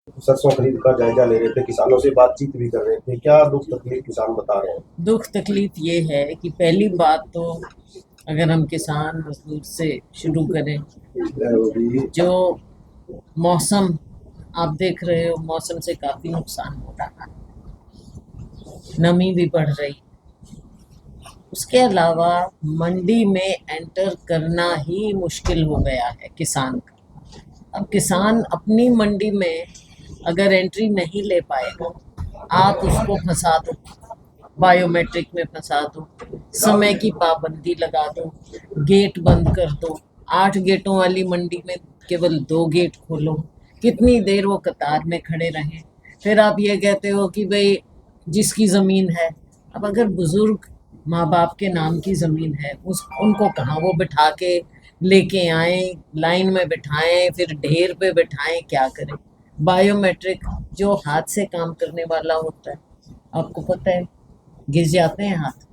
सरसों खरीद का जायजा ले रहे थे, किसानों से बातचीत भी कर रहे थे, क्या दुख तकलीफ किसान बता रहे हैं? दुख तकलीफ ये है कि पहली बात तो अगर हम किसान मजदूर से शुरू करें, जो मौसम आप देख रहे हो, मौसम से काफ़ी नुकसान हो रहा है, नमी भी बढ़ रही। उसके अलावा मंडी में एंटर करना ही मुश्किल हो गया है किसान का। अब किसान अपनी मंडी में अगर एंट्री नहीं ले पाएगा, आप उसको फंसा दो, बायोमेट्रिक में फंसा दो, समय की पाबंदी लगा दो, गेट बंद कर दो, 8 गेटों वाली मंडी में केवल 2 गेट खोलो, कितनी देर वो कतार में खड़े रहें। फिर आप ये कहते हो कि भाई जिसकी ज़मीन है, अब अगर बुज़ुर्ग माँ बाप के नाम की ज़मीन है, उस उनको कहाँ वो बिठा के लेके आए, लाइन में बिठाएं, फिर ढेर पे बिठाएं, क्या करें। बायोमेट्रिक जो हाथ से काम करने वाला होता है, आपको पता है, घिस जाते हैं हाथ।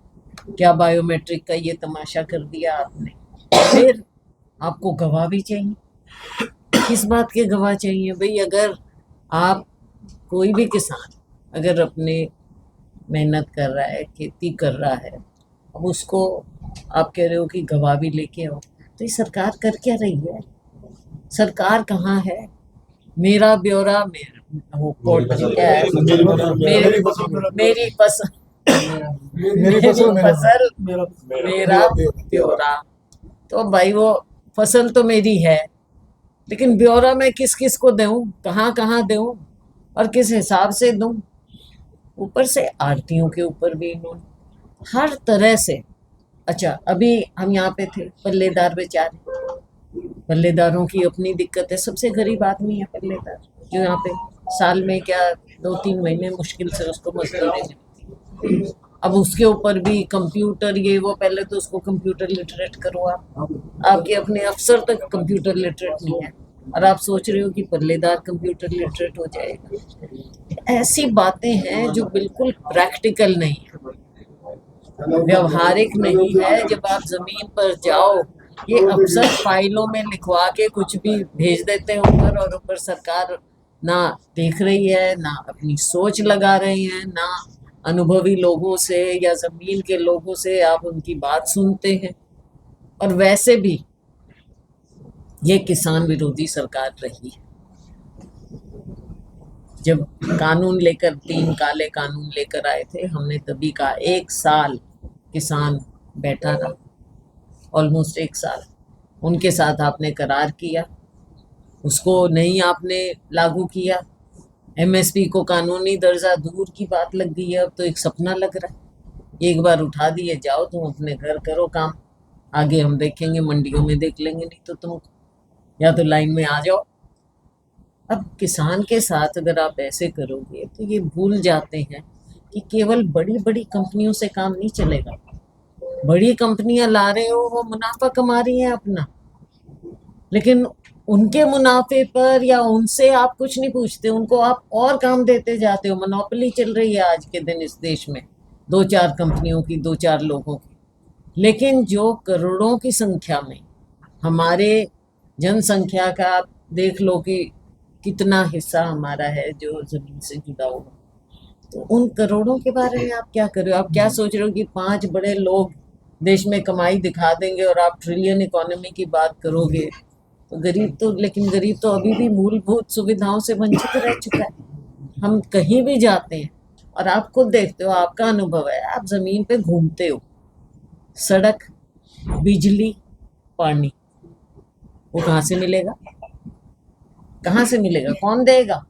क्या बायोमेट्रिक का ये तमाशा कर दिया आपने। फिर आपको गवाह भी चाहिए। किस बात के गवाह चाहिए भाई? अगर आप कोई भी किसान अगर अपने मेहनत कर रहा है, खेती कर रहा है, अब उसको आप कह रहे हो कि गवाह भी लेके आओ, तो ये सरकार कर क्या रही है? सरकार कहाँ है? मेरा ब्यौरा, मेरा वो कोर्ट क्या है, मेरी मेरी पसंद, मेरी फसल मेरा ब्यौरा। तो भाई वो फसल तो मेरी है, लेकिन ब्यौरा मैं किस किस को दूं, कहाँ कहाँ दूं, और किस हिसाब से दूं। ऊपर से आड़तियों के ऊपर भी इन्होंने हर तरह से। अच्छा, अभी हम यहाँ पे थे, पल्लेदार बेचारे, पल्लेदारों की अपनी दिक्कत है। सबसे गरीब आदमी है पल्लेदार, जो यहाँ पे साल में क्या 2-3 महीने मुश्किल से उसको मजदूरी मिलती है। अब उसके ऊपर भी कंप्यूटर ये वो, पहले तो उसको कंप्यूटर लिटरेट करो। आप आपके अपने अफसर तक कंप्यूटर लिटरेट नहीं है, और आप सोच रहे हो कि पल्लेदार कंप्यूटर लिटरेट हो जाएगा। ऐसी बातें हैं जो बिल्कुल प्रैक्टिकल नहीं है, व्यवहारिक नहीं है। जब आप जमीन पर जाओ, ये अफसर फाइलों में लिखवा के कुछ भी भेज देते हैं ऊपर, और ऊपर सरकार ना देख रही है, ना अपनी सोच लगा रही है, ना अनुभवी लोगों से या जमीन के लोगों से आप उनकी बात सुनते हैं। और वैसे भी ये किसान विरोधी सरकार रही है। जब कानून लेकर 3 काले कानून लेकर आए थे, हमने तभी कहा 1 साल किसान बैठा रहा, ऑलमोस्ट 1 साल। उनके साथ आपने करार किया, उसको नहीं आपने लागू किया। एमएसपी को कानूनी दर्जा दूर की बात लग गई है, अब तो एक सपना लग रहा है। एक बार उठा दिए, जाओ तुम अपने घर करो काम, आगे हम देखेंगे, मंडियों में देख लेंगे, नहीं तो तुम या तो लाइन में आ जाओ। अब किसान के साथ अगर आप ऐसे करोगे तो ये भूल जाते हैं कि केवल बड़ी बड़ी कंपनियों से काम नहीं चलेगा। बड़ी कंपनियां ला रहे हो, वो मुनाफा कमा रही हैं अपना, लेकिन उनके मुनाफे पर या उनसे आप कुछ नहीं पूछते, उनको आप और काम देते जाते हो। मोनोपोली चल रही है आज के दिन इस देश में, 2-4 कंपनियों की, 2-4 लोगों की। लेकिन जो करोड़ों की संख्या में हमारे जनसंख्या का आप देख लो कि कितना हिस्सा हमारा है जो जमीन से जुड़ा हुआ, तो उन करोड़ों के बारे में आप क्या कर रहे हो? आप क्या सोच रहे हो कि 5 बड़े लोग देश में कमाई दिखा देंगे और आप ट्रिलियन इकोनॉमी की बात करोगे? तो गरीब तो, लेकिन गरीब तो अभी भी मूलभूत सुविधाओं से वंचित रह चुका है। हम कहीं भी जाते हैं, और आप खुद देखते हो, आपका अनुभव है, आप जमीन पे घूमते हो, सड़क, बिजली, पानी, वो कहाँ से मिलेगा? कहाँ से मिलेगा? कौन देगा?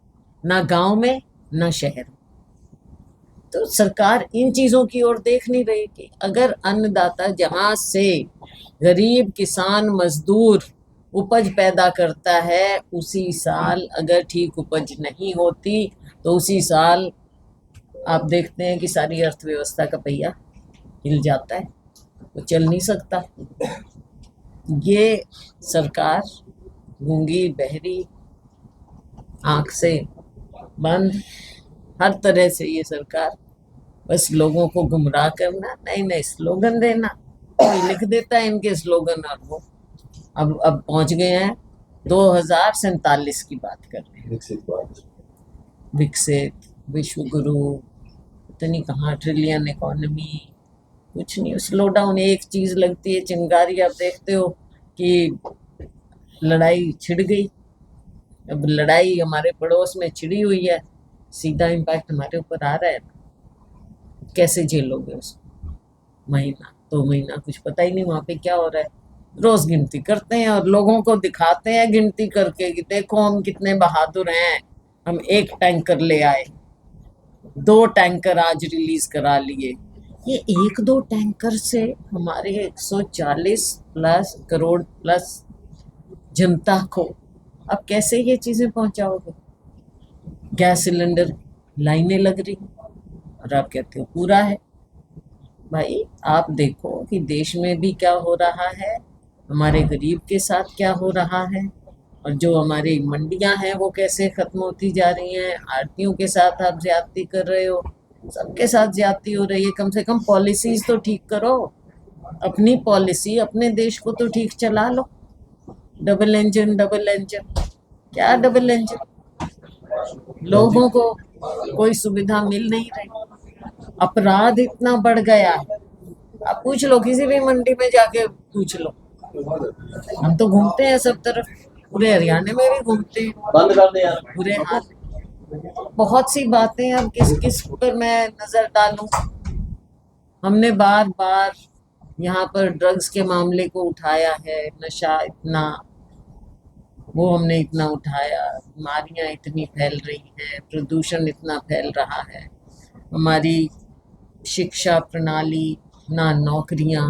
ना गांव में, ना शहर। तो सरकार इन चीजों की ओर देख नहीं रही कि अगर अन्नदाता जहां से गरीब किसान मजदूर उपज पैदा करता है, उसी साल अगर ठीक उपज नहीं होती, तो उसी साल आप देखते हैं कि सारी अर्थव्यवस्था का पहिया हिल जाता है, वो चल नहीं सकता। ये सरकार गूंगी बहरी, आंख से बंद, हर तरह से ये सरकार बस लोगों को गुमराह करना, नए नए स्लोगन देना। कोई लिख देता है इनके स्लोगन, और वो अब पहुंच गए हैं 2047 की बात कर रहे हैं। विकसित, विश्व गुरु, इतनी कहाँ ट्रिलियन इकोनॉमी, कुछ नहीं। स्लो डाउन एक चीज़ लगती है, चिंगारी। आप देखते हो कि लड़ाई छिड़ गई। अब लड़ाई हमारे पड़ोस में छिड़ी हुई है, सीधा इम्पैक्ट हमारे ऊपर आ रहा है। कैसे झेलोगे उसको? महीना 2 महीना कुछ पता ही नहीं वहाँ पे क्या हो रहा है। रोज गिनती करते हैं और लोगों को दिखाते हैं गिनती करके कि देखो हम कितने बहादुर हैं, हम 1 टैंकर ले आए, 2 टैंकर आज रिलीज करा लिए। ये 1-2 टैंकर से हमारे 140 प्लस करोड़ प्लस जनता को अब कैसे ये चीजें पहुंचाओगे? गैस सिलेंडर लाइनें लग रही और आप कहते हो पूरा है। भाई आप देखो कि देश में भी क्या हो रहा है, हमारे गरीब के साथ क्या हो रहा है, और जो हमारी मंडियां हैं वो कैसे खत्म होती जा रही हैं। आड़तियों के साथ आप ज्यादती कर रहे हो, सबके साथ ज्यादती हो रही है। कम से कम पॉलिसीज तो ठीक करो, अपनी पॉलिसी अपने देश को तो ठीक चला लो। डबल इंजन क्या डबल इंजन? लोगों को कोई सुविधा मिल नहीं रही, अपराध इतना बढ़ गया है। आप पूछ लो, किसी भी मंडी में जाके पूछ लो, हम तो घूमते हैं सब तरफ, पूरे हरियाणा में भी घूमते हैं, बंद कर दे यार। बुरे हाल। बहुत सी बातें, अब किस किस पर मैं नजर डालूं। हमने बार बार यहाँ पर ड्रग्स के मामले को उठाया है, नशा इतना, वो हमने इतना उठाया, बीमारियां इतनी फैल रही हैं, प्रदूषण इतना फैल रहा है, हमारी शिक्षा प्रणाली, ना नौकरियां,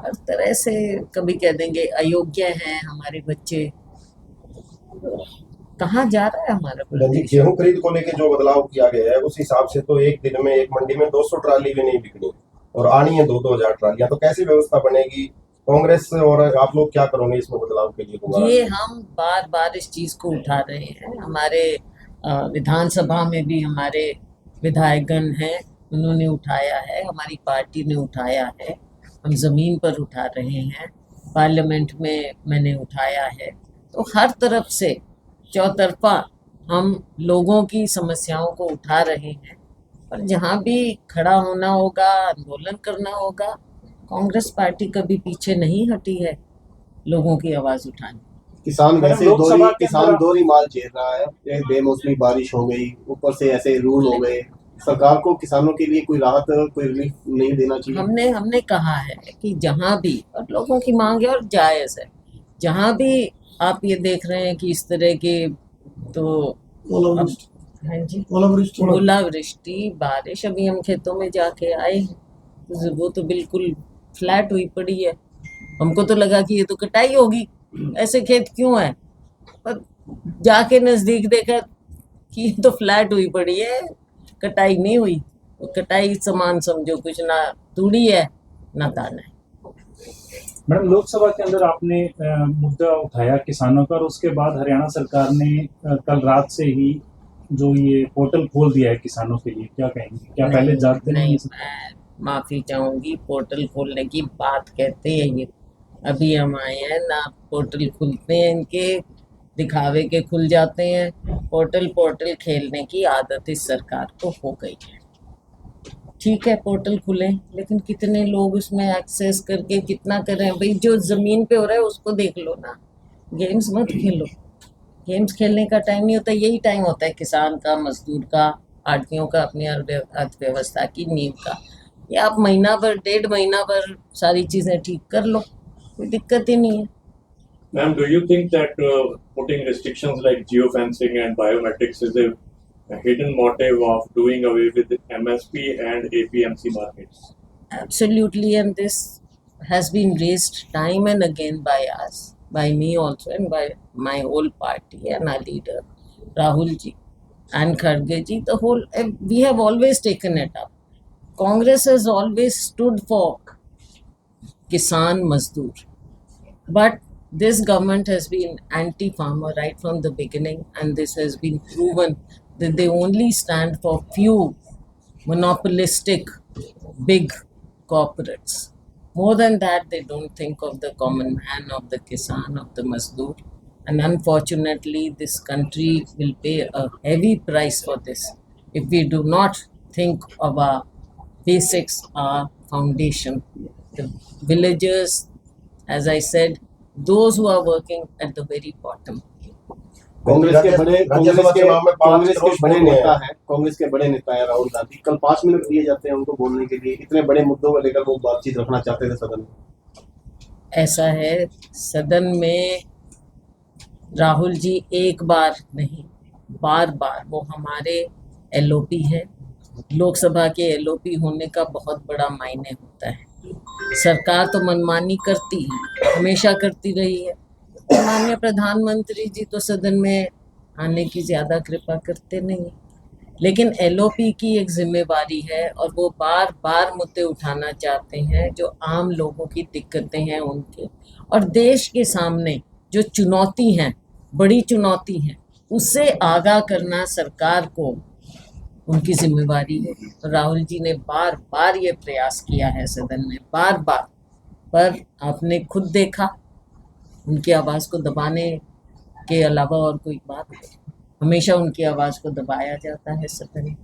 हर तरह से कभी कह देंगे अयोग्य हैं हमारे बच्चे। कहाँ जा रहा है हमारा जी, प्रदेश? गेहूं खरीद को लेके जो बदलाव किया गया है उस हिसाब से तो एक दिन में एक मंडी में 200 ट्राली भी नहीं बिकनी और आनी है 2-2 हजार ट्रालियां, तो कैसी व्यवस्था बनेगी? कांग्रेस और आप लोग क्या करोगे इसमें बदलाव के लिए दोबारा? ये हम बार बार इस चीज को उठा रहे हैं। हमारे विधानसभा में भी हमारे विधायकगण हैं, उन्होंने उठाया है, हमारी पार्टी ने उठाया है, हम जमीन पर उठा रहे हैं, पार्लियामेंट में मैंने उठाया है। तो हर तरफ से चौतरफा हम लोगों की समस्याओं को उठा रहे हैं। पर जहाँ भी खड़ा होना होगा, आंदोलन करना होगा, कांग्रेस पार्टी कभी पीछे नहीं हटी है लोगों की आवाज उठाने। किसान वैसे लोकसभा के किसान अंदर दोहरी माल झेल रहा है। एक बेमौसमी बारिश हो गई, ऊपर से ऐसे रूल हो गए। सरकार को किसानों के लिए कोई राहत, कोई रिलीफ नहीं देना चाहिए। हमने कहा है कि जहाँ भी, और लोगों की मांग है और जायज है, जहाँ भी आप ये देख रहे हैं कि इस तरह के, तो हाँ जी, ओलावृष्टि बारिश, अभी हम खेतों में जाके आए हैं, तो वो तो बिल्कुल फ्लैट हुई पड़ी है। हमको तो लगा कि ये तो कटाई होगी, ऐसे खेत क्यों है, पर जाके नजदीक देखा कि ये तो फ्लैट हुई पड़ी है, कटाई नहीं हुई। तो कटाई समान समझो, कुछ ना तूड़ी है ना दाना है। मैडम, लोकसभा के अंदर आपने मुद्दा उठाया किसानों का, और उसके बाद हरियाणा सरकार ने कल रात से ही जो ये पोर्टल खोल दिया है किसानों के लिए, क्या कहेंगे? क्या पहले जानते नहीं? मैं माफी चाहूंगी, पोर्टल खोलने की बात कहते हैं ये, अभी हम आए हैं ना, पोर्टल खुलते हैं इनके दिखावे के खुल जाते हैं। पोर्टल खेलने की आदत इस सरकार को हो गई है। ठीक है, पोर्टल खुले, लेकिन कितने लोग उसमें एक्सेस करके कितना कर रहे हैं? भाई जो जमीन पे हो रहा है उसको देख लो ना, गेम्स मत खेलो। गेम्स खेलने का टाइम नहीं होता, यही टाइम होता है किसान का, मजदूर का, आड़तियों का, अपनी अर्थव्यवस्था की नींव का। ये आप महीना भर, 1.5 महीना भर सारी चीजें ठीक कर लो, कोई दिक्कत ही नहीं है। Ma'am, do you think that putting restrictions like geofencing and biometrics is a hidden motive of doing away with MSP and APMC markets? Absolutely, and this has been raised time and again by us, by me also, and by my whole party and our leader Rahul ji and Kharge ji. The whole, we have always taken it up. Congress has always stood for kisan mazdoor, but this government has been anti-farmer right from the beginning, and this has been proven that they only stand for few monopolistic big corporates. More than that, they don't think of the common man, of the kisan, of the mazdoor. And unfortunately, this country will pay a heavy price for this if we do not think of our basics, our foundation. The villagers, as I said, those who are working at the very bottom. Congress के बड़े राज्यसभा चुनाव में 5 कांग्रेस करोड़ के बड़े vote हुए नेता हैं। हैं, कांग्रेस के बड़े नेता है राहुल गांधी। कल 5 मिनट दिए जाते हैं उनको बोलने के लिए, इतने बड़े मुद्दों को लेकर वो बातचीत रखना चाहते थे सदन में। ऐसा है, सदन में राहुल जी एक बार नहीं, बार बार, वो हमारे एलओपी है। लोकसभा के एलओपी होने का बहुत बड़ा मायने होता है। सरकार तो मनमानी करती है, हमेशा करती रही है। माननीय प्रधानमंत्री जी तो सदन में आने की ज़्यादा कृपा करते नहीं, लेकिन एलओपी की एक जिम्मेवारी है और वो बार बार मुद्दे उठाना चाहते हैं जो आम लोगों की दिक्कतें हैं उनके, और देश के सामने जो चुनौती हैं, बड़ी चुनौती हैं, उससे आगाह करना सरकार को उनकी जिम्मेवारी है। तो राहुल जी ने बार बार ये प्रयास किया है सदन में, बार बार, पर आपने खुद देखा उनकी आवाज़ को दबाने के अलावा और कोई बात नहीं। हमेशा उनकी आवाज़ को दबाया जाता है सदन में।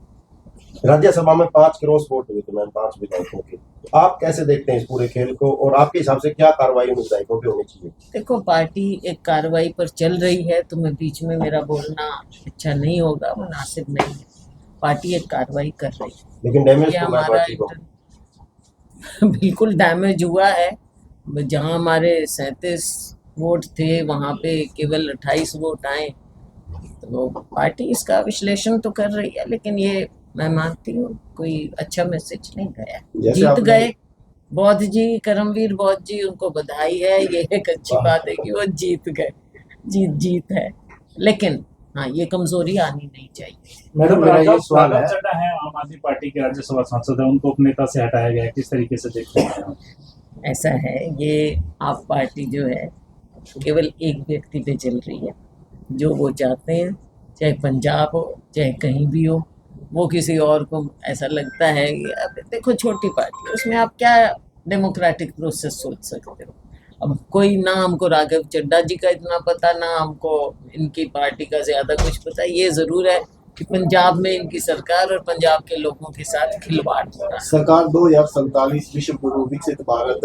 राज्यसभा में 5 क्रॉस वोट हुए थे मैम, 5 विधायकों के। आप कैसे देखते हैं इस पूरे खेल को, और आपके हिसाब से क्या कार्रवाई उन विधायकों की होनी चाहिए? देखो, पार्टी एक कार्रवाई पर चल रही है, तो मैं बीच में, मेरा बोलना अच्छा नहीं होगा, मुनासिब नहीं है। पार्टी एक कार्रवाई कर रही है, लेकिन डैमेज ये तो हुआ है हमारा पार्टी को। बिल्कुल डैमेज हुआ है। जहां हमारे 37 वोट थे, वहां पे केवल 28 वोट आए। तो पार्टी इसका विश्लेषण तो कर रही है, लेकिन ये मैं मानती हूँ कोई अच्छा मैसेज नहीं गया। जैसे जीत आपने- गए बौद्ध जी, करमवीर बौद्ध जी, उनको बधाई है। ये एक अच्छी बात है कि वो जीत गए। जीत है, लेकिन हाँ, ये कमजोरी आनी नहीं चाहिए। मैडम मेरा ये सवाल है, राघव चड्ढा है आम आदमी पार्टी के राज्यसभा सांसद है, उनको उपनेता से हटाया गया है, किस तरीके से देखते हैं आप? ऐसा है, ये आप पार्टी जो है केवल एक व्यक्ति पे चल रही है। जो वो चाहते हैं, चाहे पंजाब हो चाहे कहीं भी हो, वो किसी और को ऐसा लगता है कि अब देखो छोटी पार्टी है, उसमें आप क्या डेमोक्रेटिक प्रोसेस सोच सकते हो। अब कोई ना हमको राघव चड्ढा जी का इतना पता, ना हमको इनकी पार्टी का ज़्यादा कुछ पता। ये ज़रूर है कि पंजाब में इनकी सरकार और पंजाब के लोगों के साथ खिलवाड़ हो रहा है। सरकार 2047 विश्व गुरु विकसित भारत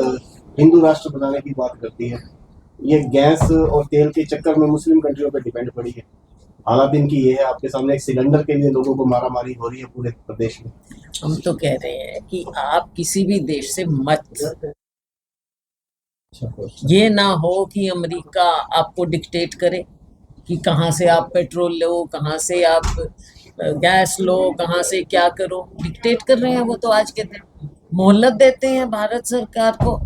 हिंदू राष्ट्र बनाने की बात करती है। ये गैस और तेल के चक्कर में मुस्लिम कंट्रियों पर डिपेंड पड़ी है। हालात इनकी ये है, आपके सामने एक सिलेंडर के लिए लोगों को मारामारी हो रही है पूरे प्रदेश में। हम तो कह रहे हैं कि आप किसी भी देश से मत, ये ना हो कि अमेरिका आपको डिक्टेट करे कि कहाँ से आप पेट्रोल लो, कहाँ से आप गैस लो, कहाँ से क्या करो। डिक्टेट कर रहे हैं वो तो आज के दिन। मोहलत देते हैं भारत सरकार को,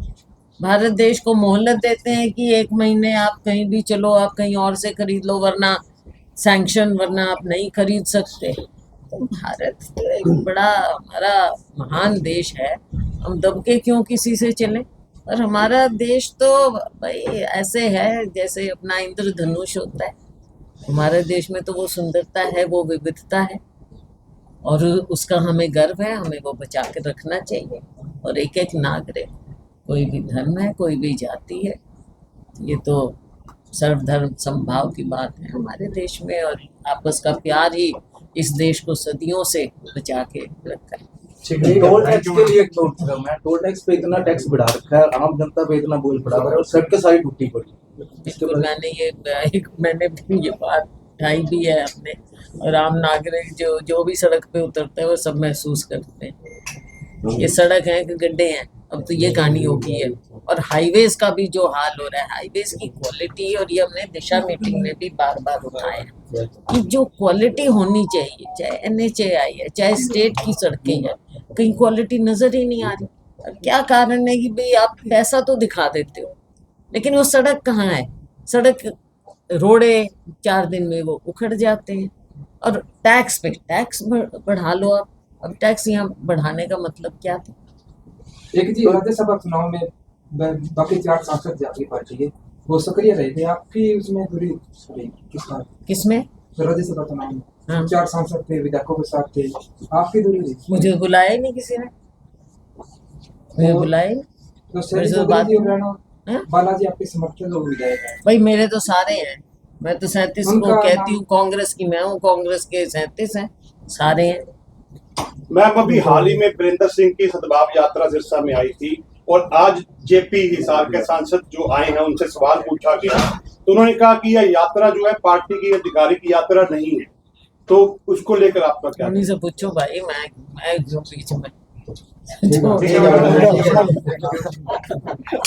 भारत देश को मोहलत देते हैं कि 1 महीने आप कहीं भी चलो, आप कहीं और से खरीद लो, वरना सैंक्शन, वरना आप नहीं खरीद सकते। तो भारत तो एक बड़ा हमारा महान देश है, हम दब के क्यों किसी से चलें। और हमारा देश तो भाई ऐसे है जैसे अपना इंद्रधनुष होता है। हमारे देश में तो वो सुंदरता है, वो विविधता है, और उसका हमें गर्व है, हमें वो बचा के रखना चाहिए। और एक एक नागरिक, कोई भी धर्म है, कोई भी जाति है, ये तो सर्वधर्म समभाव की बात है हमारे देश में, और आपस का प्यार ही इस देश को सदियों से बचा के रखा है। टोल टैक्स के लिए एक नोट था मैं, टोल टैक्स पे इतना टैक्स बढ़ा रखा है, आम जनता पे इतना बोझ पड़ा हुआ है और सड़कें सारी टूटी पड़ी। बिल्कुल, मैंने भी ये बात उठाई भी है अपने, और आम नागरिक जो भी सड़क पे उतरते हैं वो सब महसूस करते हैं। ये सड़क है कि गड्ढे हैं, अब तो ये कहानी हो गई है। और हाईवेज का भी जो हाल हो रहा है, हाईवेज की क्वालिटी, और ये हमने दिशा मीटिंग में भी बार बार उठाया कि जो क्वालिटी होनी चाहिए, चाहे NHAI है, चाहे स्टेट की सड़कें हैं, कहीं क्वालिटी नजर ही नहीं आ रही। और क्या कारण है कि भाई आप पैसा तो दिखा देते हो, लेकिन वो सड़क कहाँ है? सड़क रोड़े 4 दिन में वो उखड़ जाते हैं। और टैक्स पे टैक्स बढ़ा लो आप। अब टैक्स यहाँ बढ़ाने का मतलब क्या था? एक जी राज्यसभा चुनाव में बाकी 4 सांसद आपकी पार्टी के वो सक्रिय रहे थे, आपकी उसमें दूरी किसमें? राज्यसभा चुनाव में हाँ। 4 सांसद थे, विधायकों के साथ थे, आपकी दूरी रही। मुझे बुलाया ही नहीं किसी ने, मुझे बुलाया ही नहीं। तो शहरी मेरे से चौधरी बात जी नहीं। और राणा हाँ? बालाजी आपके समर्थक लोग विधायक हैं। भाई मेरे तो सारे हैं, मैं तो 37 उनका को कहती नाम- हूँ, कांग्रेस की मैं हूँ, कांग्रेस के 37 हैं, सारे हैं। मैम अभी हाल ही में वीरेंद्र सिंह की सद्भाव यात्रा सिरसा में आई थी और आज जेपी हिसार के सांसद जो आए हैं उनसे सवाल पूछा गया तो उन्होंने कहा कि यह यात्रा जो है पार्टी की आधिकारिक यात्रा नहीं है, तो उसको लेकर आपका क्या उन्हीं से पूछो भाई, मैं क्यों बीच में ठीक है, ठीक है।